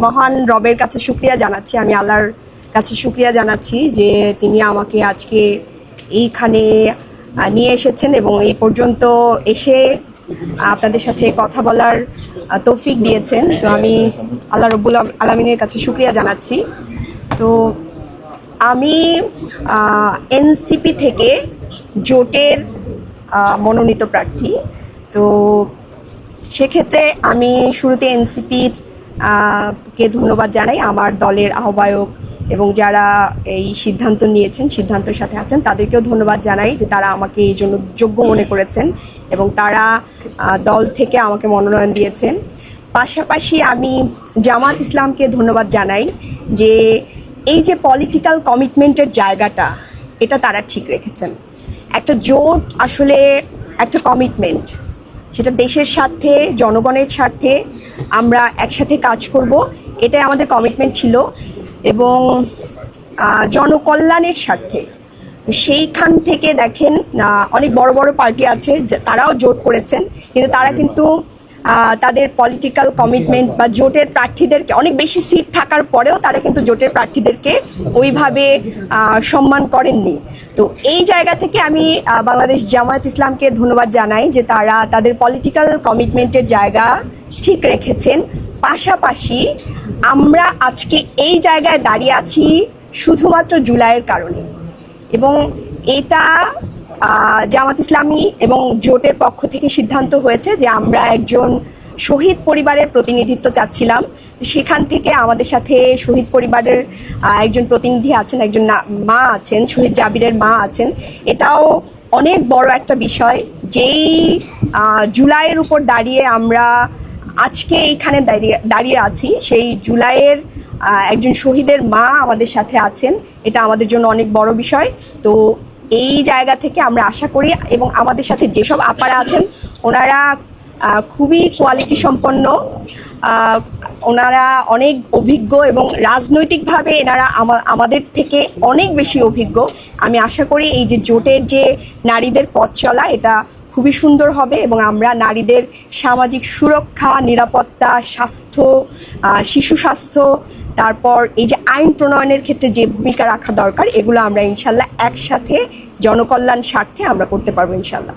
মহান রবের কাছে শুকরিয়া জানাচ্ছি, আমি আল্লাহর কাছে শুকরিয়া জানাচ্ছি যে তিনি আমাকে আজকে এইখানে নিয়ে এসেছেন এবং এই পর্যন্ত এসে আপনাদের সাথে কথা বলার তৌফিক দিয়েছেন। তো আমি আল্লাহ রব্বুল আলামিনের কাছে শুকরিয়া জানাচ্ছি। তো আমি এনসিপি থেকে জোটের মনোনীত প্রার্থী। তো সেক্ষেত্রে আমি শুরুতে এনসিপির কে ধন্যবাদ জানাই, আমার দলের আহ্বায়ক এবং যারা এই সিদ্ধান্ত নিয়েছেন, সিদ্ধান্তের সাথে আছেন, তাদেরকেও ধন্যবাদ জানাই যে তারা আমাকে এই জন্য যোগ্য মনে করেছেন এবং তারা দল থেকে আমাকে মনোনয়ন দিয়েছেন। পাশাপাশি আমি জামাত ইসলামকে ধন্যবাদ জানাই যে এই যে পলিটিক্যাল কমিটমেন্টের জায়গাটা, এটা তারা ঠিক রেখেছেন। একটা জোট আসলে একটা কমিটমেন্ট, সেটা দেশের স্বার্থে, জনগণের স্বার্থে আমরা একসাথে কাজ করব, এটাই আমাদের কমিটমেন্ট ছিল এবং জনকল্যাণের স্বার্থে। তো সেইখান থেকে দেখেন অনেক বড় বড় পার্টি আছে, তারাও জোট করেছেন, কিন্তু তারা কিন্তু তাদের পলিটিক্যাল কমিটমেন্ট বা জোটের প্রার্থীদেরকে, অনেক বেশি সিট থাকার পরেও তারা কিন্তু জোটের প্রার্থীদেরকে ওইভাবে সম্মান করেননি। তো এই জায়গা থেকে আমি বাংলাদেশ জামায়াত ইসলামকে ধন্যবাদ জানাই যে তারা তাদের পলিটিক্যাল কমিটমেন্টের জায়গা ঠিক রেখেছেন। পাশাপাশি আমরা আজকে এই জায়গায় দাঁড়িয়ে আছি শুধুমাত্র জুলাইয়ের কারণে, এবং এটা জামাত ইসলামী এবং জোটের পক্ষ থেকে সিদ্ধান্ত হয়েছে যে আমরা একজন শহীদ পরিবারের প্রতিনিধিত্ব চাচ্ছিলাম। সেখান থেকে আমাদের সাথে শহীদ পরিবারের একজন প্রতিনিধি আছেন, একজন মা আছেন, শহীদ জাবিরের মা আছেন। এটাও অনেক বড় একটা বিষয়, যেই জুলাইয়ের উপর দাঁড়িয়ে আমরা আজকে এইখানে দাঁড়িয়ে আছি, সেই জুলাইয়ের একজন শহীদের মা আমাদের সাথে আছেন, এটা আমাদের জন্য অনেক বড় বিষয়। তো এই জায়গা থেকে আমরা আশা করি, এবং আমাদের সাথে যেসব আপারা আছেন ওনারা খুবই কোয়ালিটি সম্পন্ন, ওনারা অনেক অভিজ্ঞ এবং রাজনৈতিকভাবে এনারা আমাদের থেকে অনেক বেশি অভিজ্ঞ। আমি আশা করি এই যে জোটের যে নারীদের পথ চলা, এটা খুবই সুন্দর হবে এবং আমরা নারীদের সামাজিক সুরক্ষা, নিরাপত্তা, স্বাস্থ্য, শিশু স্বাস্থ্য, তারপর এই যে আইন প্রণয়নের ক্ষেত্রে যে ভূমিকা রাখা দরকার, এগুলো আমরা ইনশাল্লাহ একসাথে জনকল্যাণ স্বার্থে আমরা করতে পারবো ইনশাল্লাহ।